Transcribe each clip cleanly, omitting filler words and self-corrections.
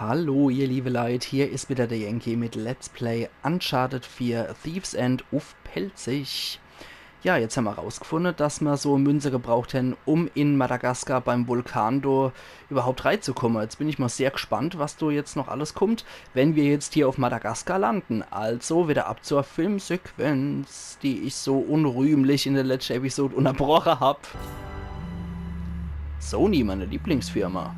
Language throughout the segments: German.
Hallo ihr liebe Leute, hier ist wieder der Yankee mit Let's Play Uncharted 4 Thieves End auf Pelzig. Ja, jetzt haben wir rausgefunden, dass wir so Münze gebraucht haben, um in Madagaskar beim Vulkan do überhaupt reinzukommen. Jetzt bin ich mal sehr gespannt, was da jetzt noch alles kommt, wenn wir jetzt hier auf Madagaskar landen. Also wieder ab zur Filmsequenz, die ich so unrühmlich in der letzten Episode unterbrochen habe. Sony, meine Lieblingsfirma.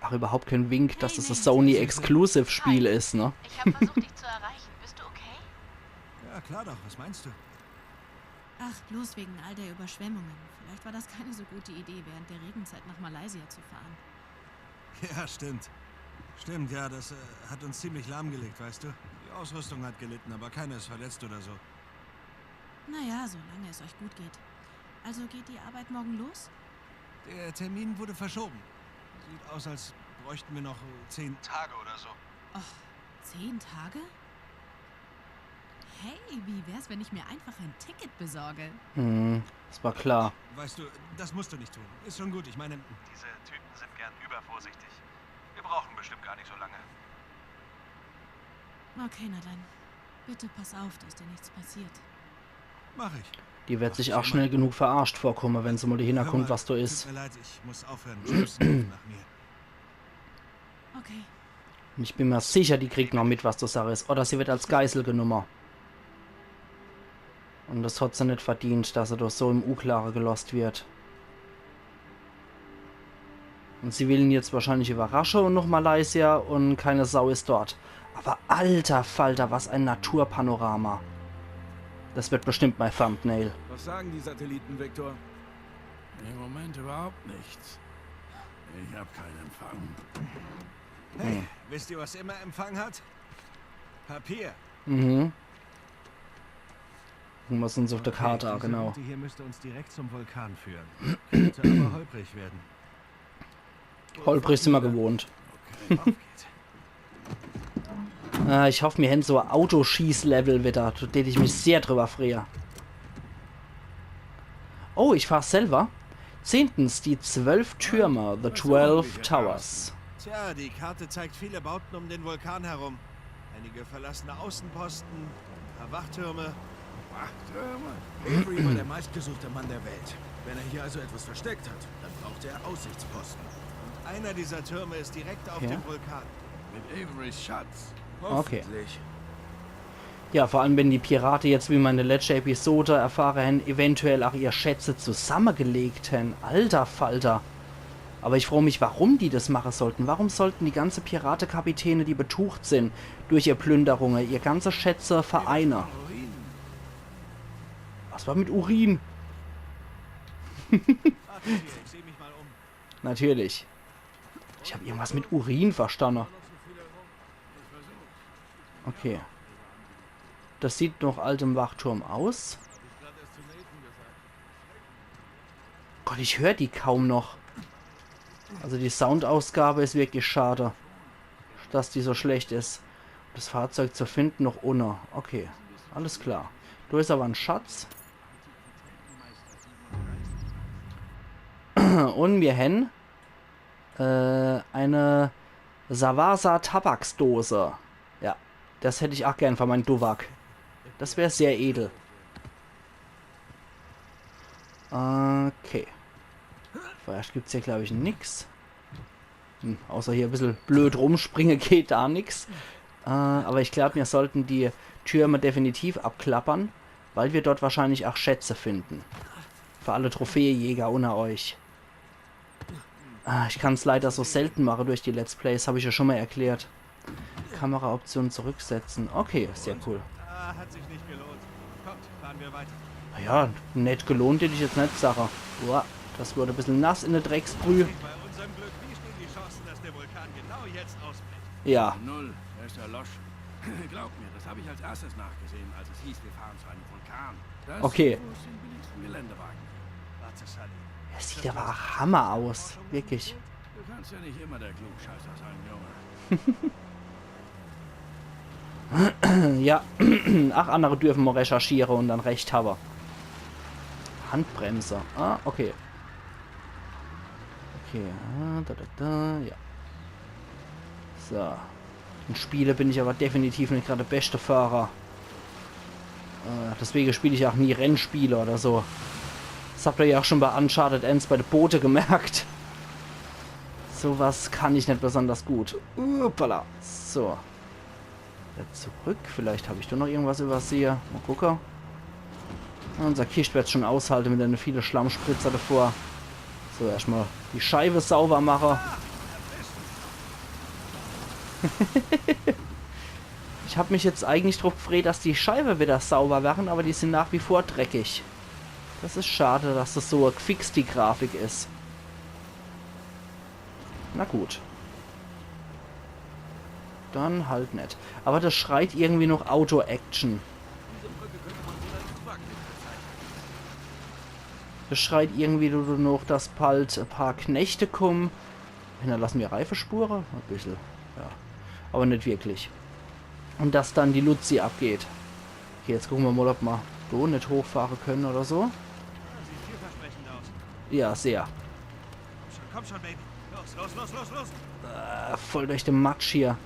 Ach, überhaupt kein Wink, dass es ein Sony-Exclusive-Spiel ist, ne? Ich habe versucht, dich zu erreichen. Bist du okay? Ja, klar doch. Was meinst du? Ach, bloß wegen all der Überschwemmungen. Vielleicht war das keine so gute Idee, während der Regenzeit nach Malaysia zu fahren. Ja, stimmt. Stimmt, ja, das hat uns ziemlich lahmgelegt, weißt du? Die Ausrüstung hat gelitten, aber keiner ist verletzt oder so. Naja, solange es euch gut geht. Also geht die Arbeit morgen los? Der Termin wurde verschoben. Sieht aus, als bräuchten wir noch 10 Tage oder so. Och, 10 Tage? Hey, wie wär's, wenn ich mir einfach ein Ticket besorge? Das war klar. Weißt du, das musst du nicht tun. Ist schon gut, ich meine... Diese Typen sind gern übervorsichtig. Wir brauchen bestimmt gar nicht so lange. Okay, na dann. Bitte pass auf, dass dir nichts passiert. Mach ich. Die wird sich auch schnell genug verarscht vorkommen, wenn sie mal dahinter kommt, was da ist. Tut mir leid, ich muss aufhören. Tschüss, nach mir. Okay. Und ich bin mir sicher, die kriegt noch mit, was die Sache ist. Oder sie wird als Geisel genommen. Und das hat sie nicht verdient, dass sie doch so im Unklare gelost wird. Und sie will ihn jetzt wahrscheinlich überraschen und noch Malaysia und keine Sau ist dort. Aber alter Falter, was ein Naturpanorama. Das wird bestimmt mein Thumbnail. Was sagen die Satelliten, Viktor? Im Moment überhaupt nichts. Ich habe keinen Empfang. Hey, wisst ihr, was immer Empfang hat? Papier. Mhm. Gucken wir uns auf der Karte an, diese genau. Route hier müsste uns direkt zum Vulkan führen. Könnte aber holprig werden. Holprig sind wir gewohnt. Auf geht's. Ich hoffe, wir haben so ein Autoschieß-Level wieder. Da tät ich mich sehr drüber freuen. Oh, ich fahre selber. 10. Die 12 Türme, The 12 Towers. Tja, die Karte zeigt viele Bauten um den Vulkan herum. Einige verlassene Außenposten, ein paar Wachtürme. Wachtürme? Avery war der meistgesuchte Mann der Welt. Wenn er hier also etwas versteckt hat, dann braucht er Aussichtsposten. Und einer dieser Türme ist direkt auf Ja. dem Vulkan. Mit Averys Schatz. Okay. Hoffentlich. Ja, vor allem, wenn die Piraten jetzt, wie meine letzte Episode erfahren haben, eventuell auch ihre Schätze zusammengelegt haben. Alter Falter. Aber ich frage mich, warum die das machen sollten. Warum sollten die ganze Piratenkapitäne, die betucht sind durch ihr Plünderungen, ihr ganze Schätze vereinen? Urin. Was war mit Urin? Warte hier, ich sehe mich mal um. Natürlich. Ich habe irgendwas mit Urin verstanden. Okay. Das sieht noch altem Wachturm aus. Gott, ich höre die kaum noch. Also die Soundausgabe ist wirklich schade, dass die so schlecht ist. Das Fahrzeug zu finden noch ohne. Okay, alles klar. Da ist aber ein Schatz. Und wir haben eine Savasa Tabaksdose. Ja, das hätte ich auch gern von meinem Duwak. Das wäre sehr edel. Okay. Vorerst gibt es hier, glaube ich, nichts. Außer hier ein bisschen blöd rumspringen geht da nichts. Aber ich glaube, wir sollten die Türme definitiv abklappern, weil wir dort wahrscheinlich auch Schätze finden. Für alle Trophäejäger unter euch. Ich kann es leider so selten machen durch die Let's Plays, habe ich ja schon mal erklärt. Kameraoption zurücksetzen. Okay, sehr cool. Ah, hat sich nicht gelohnt. Kommt, fahren wir weiter. Naja, nett gelohnt hätte ich jetzt nicht sagen. Uah, das wurde ein bisschen nass in der Drecksbrühe. Bei unserem Glück, wie stehen die Chancen, dass der Vulkan genau jetzt ausbricht? Ja, 0. Er ist erloschen. Glaub mir, das habe ich als erstes nachgesehen, als es hieß, wir fahren zu einem Vulkan. Das Okay. wo es den billigsten Geländewagen. Warte, Sully. es sieht aber auch Hammer aus. Wirklich. Du kannst ja nicht immer der Klugscheißer sein, Junge. Ja, ach, andere dürfen mal recherchieren und dann recht haben. Handbremse. Ah, okay. Okay, ja. So. In Spiele bin ich aber definitiv nicht gerade der beste Fahrer. Deswegen spiele ich auch nie Rennspiele oder so. Das habt ihr ja auch schon bei Uncharted Ends bei den Boote gemerkt. Sowas kann ich nicht besonders gut. Uppala. So. Jetzt zurück. Vielleicht habe ich doch noch irgendwas übersehe. Mal gucken. Unser Kist wird schon aushalten mit einer viele Schlammspritzer davor. So, erstmal die Scheibe sauber machen. Ich habe mich jetzt eigentlich drauf gefreut, dass die Scheibe wieder sauber werden, aber die sind nach wie vor dreckig. Das ist schade, dass das so gefixt die Grafik ist. Na gut. Dann halt nicht. Aber das schreit irgendwie noch Auto-Action. Das schreit irgendwie nur noch, dass bald ein paar Knechte kommen. Hinterlassen wir Reifenspuren? Ein bisschen. Ja. Aber nicht wirklich. Und dass dann die Luzi abgeht. Okay, jetzt gucken wir mal, ob wir so nicht hochfahren können oder so. Sieht vielversprechend aus. Ja, sehr. Komm schon, Baby. Los. Voll durch den Matsch hier.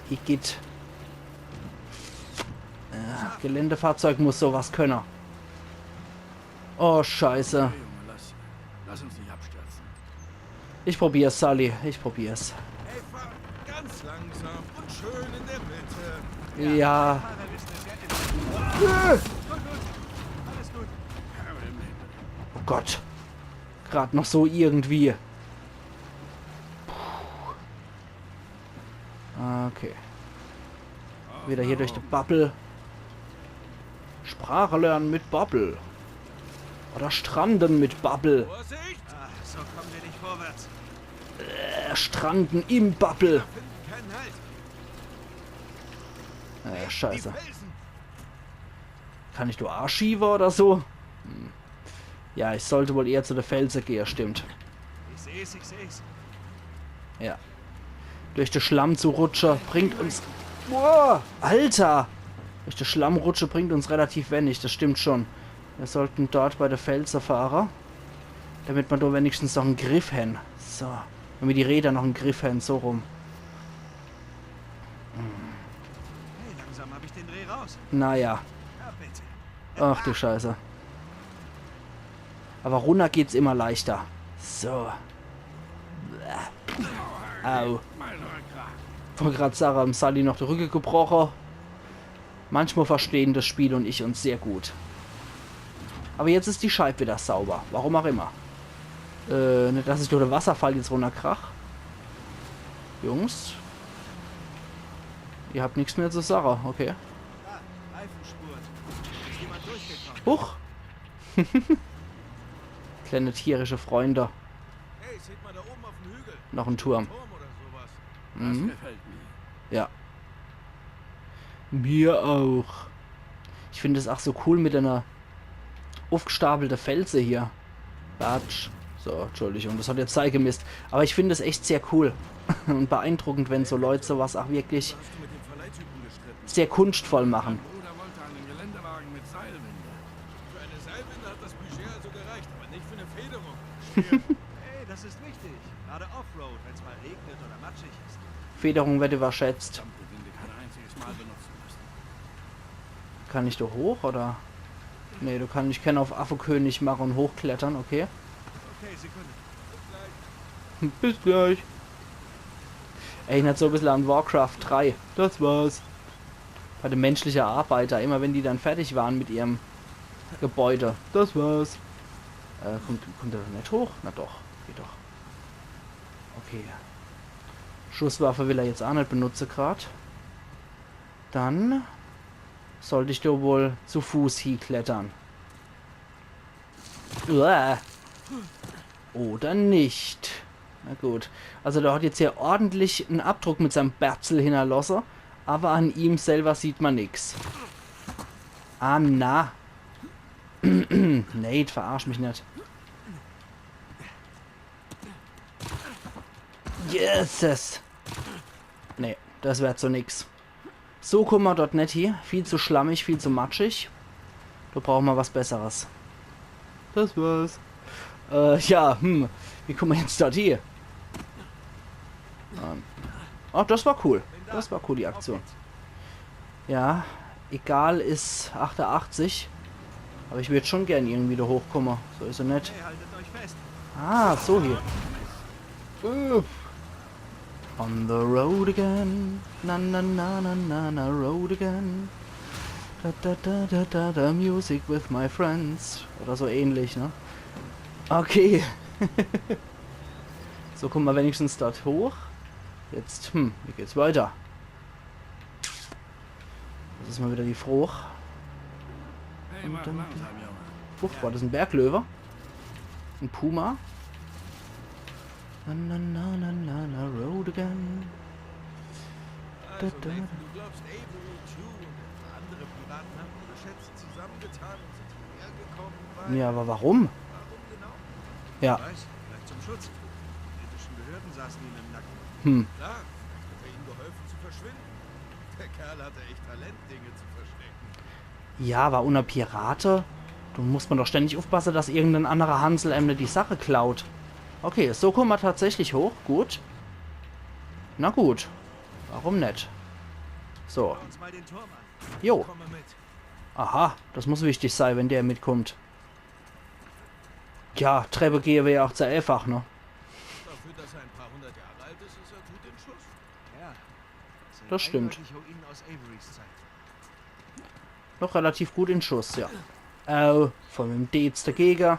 Hier geht. Geländefahrzeug muss sowas können. Oh, scheiße. Junge, lass uns nicht abstürzen. Ich probier's, Sully. Ich probier's. Hey, fahr ganz langsam und schön in der Mitte. Ja. Alles gut. Oh Gott. Gerade noch so irgendwie. Okay. Wieder hier durch die Bubble. Sprache lernen mit Bubble. Oder stranden mit Bubble. Vorsicht! So kommen wir nicht vorwärts. Stranden im Bubble. Finden keinen Halt. Scheiße. Die Felsen. Kann ich du Arschieber oder so? Ja, ich sollte wohl eher zu der Felsen gehen, stimmt. Ich seh's. Ja. Durch den Schlamm zu rutschen bringt uns... Boah, Alter! Durch den Schlammrutsche bringt uns relativ wenig, das stimmt schon. Wir sollten dort bei der Felsen fahren. Damit man da wenigstens noch einen Griff haben. So. Damit die Räder noch einen Griff haben, so rum. Hey, langsam habe ich den Dreh raus. Naja. Ja, bitte. Ach du Scheiße. Aber runter geht's immer leichter. So. Au. Von gerade Sarah und Sally noch die Rücke gebrochen. Manchmal verstehen das Spiel und ich uns sehr gut. Aber jetzt ist die Scheibe wieder sauber. Warum auch immer. Nicht, dass ich durch den Wasserfall jetzt runterkrach. Jungs. Ihr habt nichts mehr zu sagen. Okay. Da, Reifenspurt. Ist jemand durchgekommen? Huch. Kleine tierische Freunde. Hey, seht mal da oben auf dem Hügel. Noch ein Turm. Turm oder sowas. Mhm. gefällt mir. Ja. Mir auch. Ich finde es auch so cool mit einer aufgestapelte Felsen hier. Batsch. So, Entschuldigung, das hat jetzt Zeit gemisst. Aber ich finde es echt sehr cool und beeindruckend, wenn so Leute sowas auch wirklich Hast du mit dem Verleihtypen gestritten? sehr kunstvoll machen. Bruder wollte einen Geländewagen mit Seilwinde. Für eine Seilwinde hat das Budget also gereicht, aber nicht für eine Federung. Hey, das ist wichtig. Gerade Offroad, wenn es mal regnet oder matschig ist. Federung wird überschätzt. Die Winde kein einziges Mal benutzen müssen. Kann ich da hoch oder? Nee, du kannst, ich kann auf Affenkönig machen und hochklettern, okay. Okay, Sekunde. Bis gleich. Erinnert so ein bisschen an Warcraft 3. Das war's. Bei den menschlichen Arbeiter, immer wenn die dann fertig waren mit ihrem Gebäude. Das war's. Kommt er nicht hoch? Na doch, geht doch. Okay. Schusswaffe will er jetzt auch nicht benutzen gerade. Dann sollte ich da wohl zu Fuß hinklettern. Uah. Oder nicht. Na gut. Also der hat jetzt hier ordentlich einen Abdruck mit seinem Berzel hinterlassen. Aber an ihm selber sieht man nichts. Ah, na. Nate, verarsch mich nicht. Jesus. Nee, das wird so nix. So kommen wir dort nicht hier. Viel zu schlammig, viel zu matschig. Da brauchen wir was Besseres. Das war's. Ja, wie kommen wir jetzt dort hier? Oh, das war cool. Das war cool, die Aktion. Ja, egal ist 88. Aber ich würde schon gern irgendwie da hochkommen. So ist er nicht. Hey, haltet euch fest. Ah, so hier. On the road again. Na na na na na na road again. Da da da da da da music with my friends. Oder so ähnlich, ne? Okay. So, kommen wir wenigstens dort hoch. Jetzt, wie geht's weiter? Das ist mal wieder die Frucht. Hey, mach langsam, Junge. Frucht, war das ein Berglöwe? Ein Puma? Na na na na na na road again. Also, Nathan, du glaubst, Avery, Chew und andere Piraten haben ihre Schätze zusammengetan und sind hierher gekommen, weil... Ja, aber warum? Warum genau? Ja. Ich weiß, vielleicht zum Schutz. Die britischen Behörden saßen ihm im Nacken. Klar, vielleicht hat er ihnen geholfen zu verschwinden. Der Kerl hatte echt Talent, Dinge zu verstecken. Ja, aber ohne Pirate, du musst man doch ständig aufpassen, dass irgendein anderer Hansel einem die Sache klaut. Okay, so kommen wir tatsächlich hoch. Gut. Na gut. Warum nicht? So. Schau uns mal den Turm an. Jo. Komme mit. Aha, das muss wichtig sein, wenn der mitkommt. Ja, Treppe gehen wir ja auch sehr einfach, ne? Dafür, dass er ein paar hundert Jahre alt ist, ist er gut in Schuss. Ja, Das stimmt. Ruinen aus Averys Zeit. Noch relativ gut in Schuss, ja. Von dem D jetzt dagegen.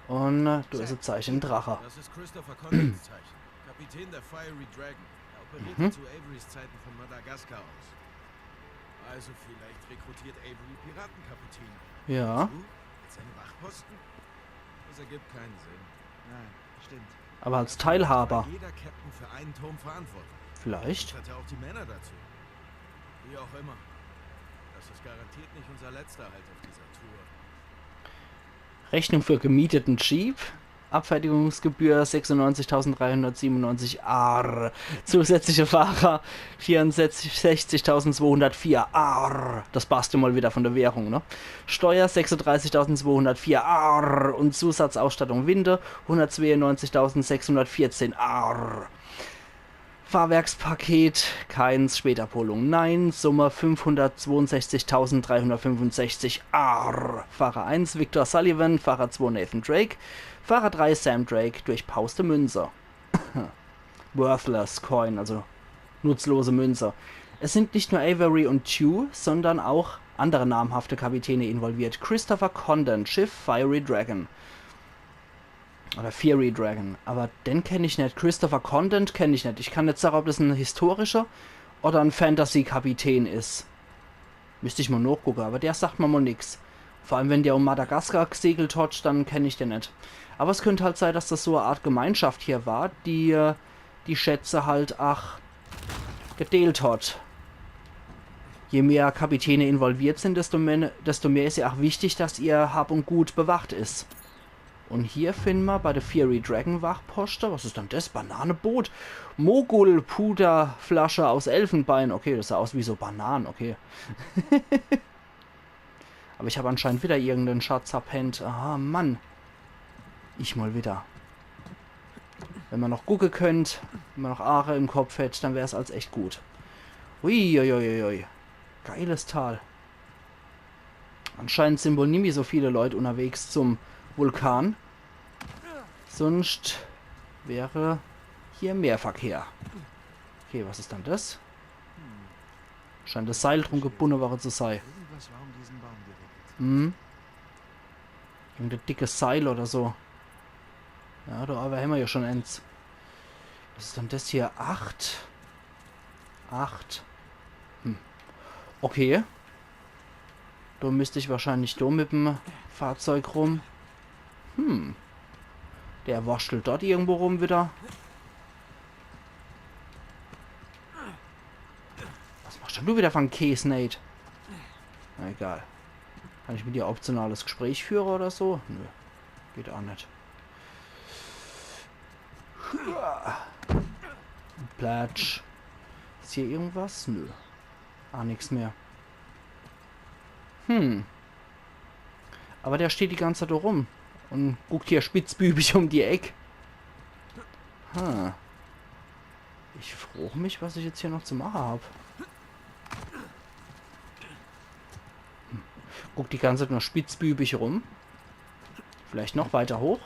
Und du ist ein Zeichen Drache. Das ist Christopher Condens Zeichen. Kapitän der Fiery Dragon. Er operierte zu Averys Zeiten von Madagaskar aus. Also vielleicht rekrutiert Avery Piratenkapitäne. Ja, Du? Als seine Wachposten? Das ergibt keinen Sinn. Nein, stimmt. aber als Teilhaber. Jeder Captain für einen Turm verantwortlich. Vielleicht. Hat er auch die Männer dazu. Wie auch immer. Das ist garantiert nicht unser letzter Halt auf dieser Tour. Rechnung für gemieteten Jeep. Abfertigungsgebühr 96.397 Arr. Zusätzliche Fahrer 64.204 Arr. Das passt ja mal wieder von der Währung, ne? Steuer 36.204 Arr. Und Zusatzausstattung Winde 192.614 Arr. Fahrwerkspaket, keins, Spätabholung, nein, Summe 562.365 Arr. Fahrer 1 Victor Sullivan, Fahrer 2 Nathan Drake, Fahrer 3 Sam Drake, durchpauste Münze. Worthless Coin, also nutzlose Münze. Es sind nicht nur Avery und Chew, sondern auch andere namhafte Kapitäne involviert. Christopher Condon, Schiff Fiery Dragon. Oder Fiery Dragon. Aber den kenne ich nicht. Christopher Condon kenne ich nicht. Ich kann nicht sagen, ob das ein historischer oder ein Fantasy-Kapitän ist. Müsste ich mal nachgucken, aber der sagt mir mal nix. Vor allem, wenn der um Madagaskar gesegelt hat, dann kenne ich den nicht. Aber es könnte halt sein, dass das so eine Art Gemeinschaft hier war, die die Schätze halt gedealt hat. Je mehr Kapitäne involviert sind, desto mehr ist ja auch wichtig, dass ihr Hab und Gut bewacht ist. Und hier finden wir bei der Fiery Dragon Wachposte, was ist denn das? Bananeboot. Mogul Puderflasche aus Elfenbein. Okay, das sah aus wie so Bananen, okay. Aber ich habe anscheinend wieder irgendeinen Schatz abhängt. Aha, Mann. Ich mal wieder. Wenn man noch gucken könnt, wenn man noch Aare im Kopf hätte, dann wäre es als echt gut. Uiuiuiui. Geiles Tal. Anscheinend sind wohl nie mehr so viele Leute unterwegs zum Vulkan. Sonst wäre hier mehr Verkehr. Okay, was ist dann das? Scheint das Seil drum gebunden war zu sein. Irgendwas war um diesen Baum gewickelt. Hm. Irgendein dickes Seil oder so. Ja, da aber haben wir ja schon eins. Was ist denn das hier? 8. 8. Okay. Da müsste ich wahrscheinlich da mit dem Fahrzeug rum. Der waschelt dort irgendwo rum wieder. Was machst denn du wieder von Käse, Nate? Na egal. Kann ich mit dir optionales Gespräch führen oder so? Nö. Geht auch nicht. Platsch. Ist hier irgendwas? Nö. Ah, nichts mehr. Aber der steht die ganze Zeit da rum. Und guckt hier spitzbübig um die Ecke. Ich frage mich, was ich jetzt hier noch zu machen habe. Guckt die ganze Zeit nur spitzbübig rum. Vielleicht noch weiter hoch.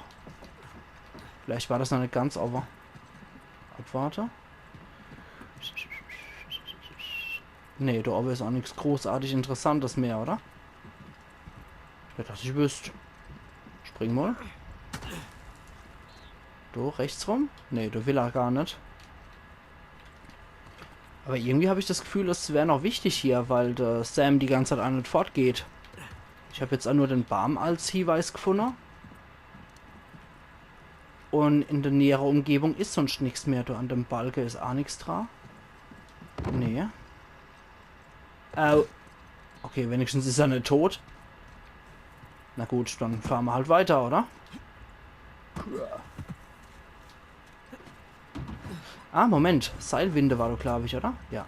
Vielleicht war das noch nicht ganz, aber... Abwarte. Nee, da oben ist auch nichts großartig Interessantes mehr, oder? Ja, dass ich wüsste. Spring mal. Du, rechts rum? Nee, du will er gar nicht. Aber irgendwie habe ich das Gefühl, es wäre noch wichtig hier, weil der Sam die ganze Zeit an und fortgeht. Ich habe jetzt auch nur den Baum als Hinweis gefunden. Und in der näheren Umgebung ist sonst nichts mehr. Da an dem Balken ist auch nichts dran. Nee. Au. Okay, wenigstens ist er nicht tot. Na gut, dann fahren wir halt weiter, oder? Ah, Moment. Seilwinde war doch, glaube ich, oder? Ja.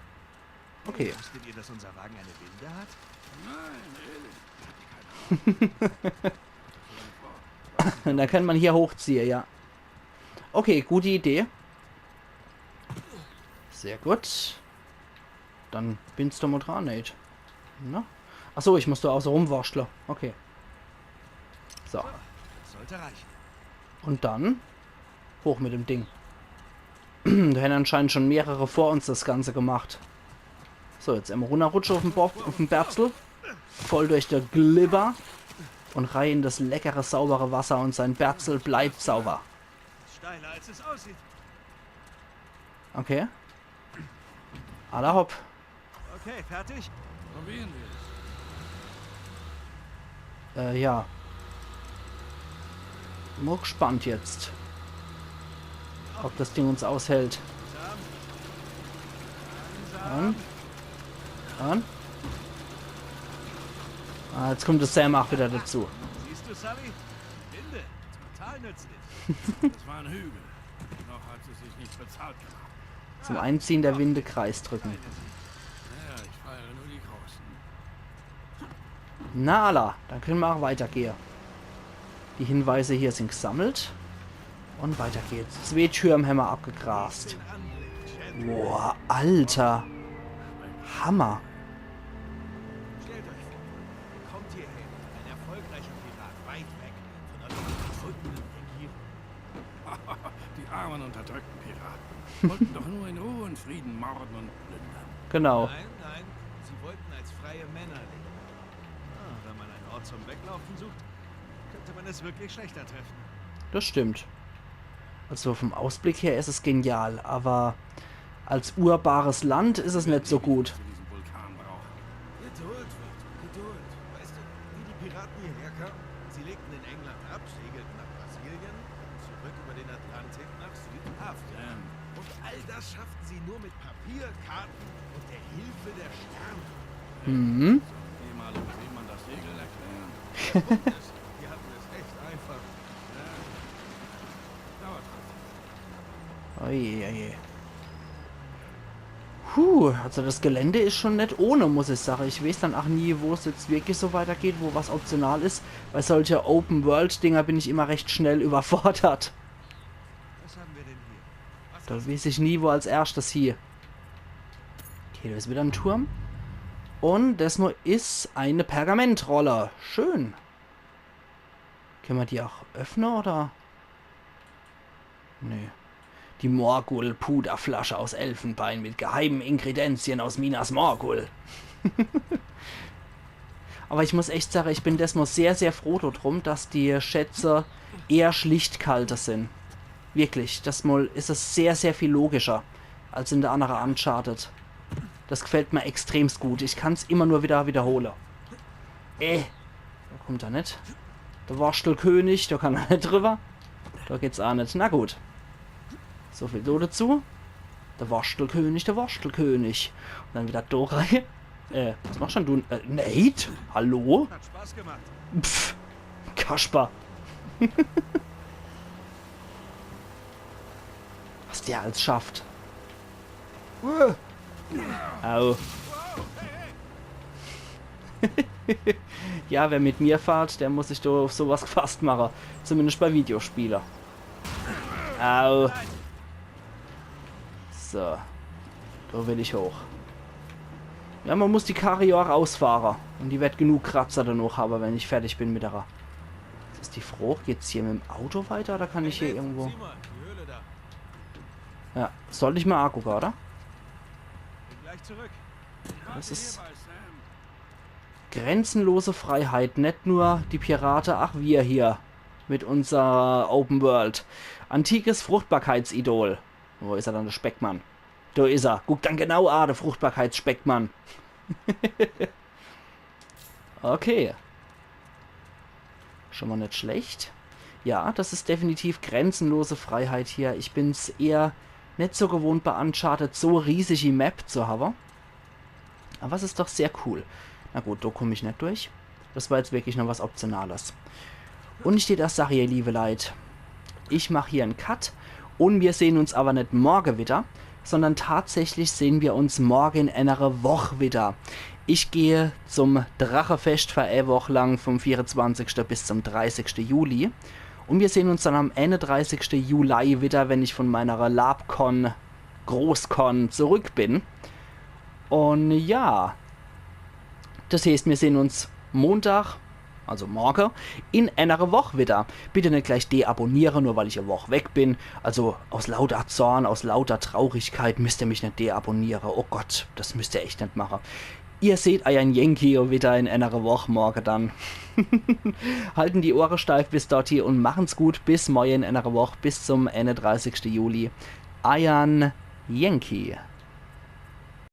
Okay. Wusstet ihr, dass unser Wagen eine Winde hat? Da kann man hier hochziehen, ja. Okay, gute Idee. Sehr gut. Dann bin's du mal dran, Nate. Na? Achso, ich muss da außer rumwascheln. Okay. So. Sollte reichen. Und dann hoch mit dem Ding. Da hätten anscheinend schon mehrere vor uns das Ganze gemacht. So, jetzt einmal runterrutschen auf dem Berzel. Voll durch der Glibber. Und rein in das leckere, saubere Wasser und sein Berzel bleibt sauber. Steiler als es aussieht. Okay. Alla hopp. Okay, fertig? Probieren wir es. Ja. Nur gespannt jetzt. Ob das Ding uns aushält. Und? Ah, jetzt kommt das Sam auch wieder dazu. Siehst du, Sully? Winde. Total nützlich. Das war ein Hügel. Noch hat es sich nicht bezahlt gemacht. Zum Einziehen der Winde Kreis drücken. Naja, ich feiere nur die Großen. Na alla, dann können wir auch weitergehen. Die Hinweise hier sind gesammelt. Und weiter geht's. 2 Türme haben wir abgegrast. Den Anblick, Champion. Boah, Alter. Hammer. Stellt euch vor, ihr kommt hierher, ein erfolgreicher Pirat, weit weg von eurer gefundenen Regierung. Die armen, unterdrückten Piraten wollten doch nur in Ruhe und Frieden morden und plündern. Genau. Nein, nein, sie wollten als freie Männer leben. Wenn man einen Ort zum Weglaufen sucht, könnte man es wirklich schlechter treffen. Das stimmt. Also vom Ausblick her ist es genial, aber als urbares Land ist es nicht so gut. Zu diesem Vulkan brauchen. Geduld, Victor, Geduld. Weißt du, wie die Piraten hierher kamen? Sie legten in England ab, segelten nach Brasilien, zurück über den Atlantik nach Südafrika. Und all das schafften sie nur mit Papier, Karten und der Hilfe der Sterne. Mhm. Geh mal und wie man das Segel erklären. Die hatten es echt einfach. Dauert trotzdem. Oje, oje. Puh, also das Gelände ist schon nicht ohne, muss ich sagen. Ich weiß dann auch nie, wo es jetzt wirklich so weitergeht, wo was optional ist. Bei solcher Open-World-Dinger bin ich immer recht schnell überfordert. Was haben wir denn hier? Was Da weiß ich nie, wo als erstes hier. Okay, da ist wieder ein Turm. Und das nur ist eine Pergamentrolle. Schön. Können wir die auch öffnen, oder? Nee. Die Morgul-Puderflasche aus Elfenbein mit geheimen Ingredienzien aus Minas Morgul. Aber ich muss echt sagen, ich bin desmal sehr, sehr froh darum, dass die Schätze eher schlicht kalte sind. Wirklich, das mal ist es sehr, sehr viel logischer als in der anderen Uncharted. Das gefällt mir extremst gut. Ich kann es immer nur wieder wiederholen. Da kommt er nicht. Der Wurstelkönig, da kann er nicht drüber. Da geht's auch nicht. Na gut. So viel so dazu. Der Wurstelkönig, der Wurstelkönig. Und dann wieder da rein. Was machst denn du? Nate? Hallo? hat Spaß gemacht? Pff. Kasper. Was der als schafft. Au. Ja, wer mit mir fährt, der muss sich doch auf sowas gefasst machen. Zumindest bei Videospielen. Au. So. Da will ich hoch. Ja, man muss die Karre ja auch rausfahren. Und die wird genug Kratzer danach haben, wenn ich fertig bin mit der... Ist die froh? Geht's hier mit dem Auto weiter oder kann ich hier irgendwo... Sieh mal, die Höhle da. Ja, sollte ich mal angucken, oder? Bin gleich zurück. Das ist... Grenzenlose Freiheit. Nicht nur die Piraten, ach wir hier. Mit unserer Open World. Antikes Fruchtbarkeitsidol. Wo ist er dann, der Speckmann? Da ist er. Guck dann genau an, der Fruchtbarkeitsspeckmann. Okay. Schon mal nicht schlecht. Ja, das ist definitiv grenzenlose Freiheit hier. Ich bin es eher nicht so gewohnt bei Uncharted, so riesige Map zu haben. Aber es ist doch sehr cool. Na gut, da komme ich nicht durch. Das war jetzt wirklich noch was Optionales. Und nicht jeder Sache, ihr liebe Leute. Ich mache hier einen Cut. Und wir sehen uns aber nicht morgen wieder, sondern tatsächlich sehen wir uns morgen in einer Woche wieder. Ich gehe zum Drachefest für eine Woche lang vom 24. bis zum 30. Juli. Und wir sehen uns dann am 31. Juli wieder, wenn ich von meiner LabCon, Großcon zurück bin. Und ja, das heißt, wir sehen uns Montag, also morgen, in einer Woche wieder. Bitte nicht gleich deabonnieren, nur weil ich eine Woche weg bin. Also aus lauter Zorn, aus lauter Traurigkeit müsst ihr mich nicht deabonnieren. Oh Gott, das müsst ihr echt nicht machen. Ihr seht Ian Yankee wieder in einer Woche morgen dann. Halten die Ohren steif bis dorthin und machen's gut. Bis morgen in einer Woche, bis zum 31. Juli. Ian Yankee.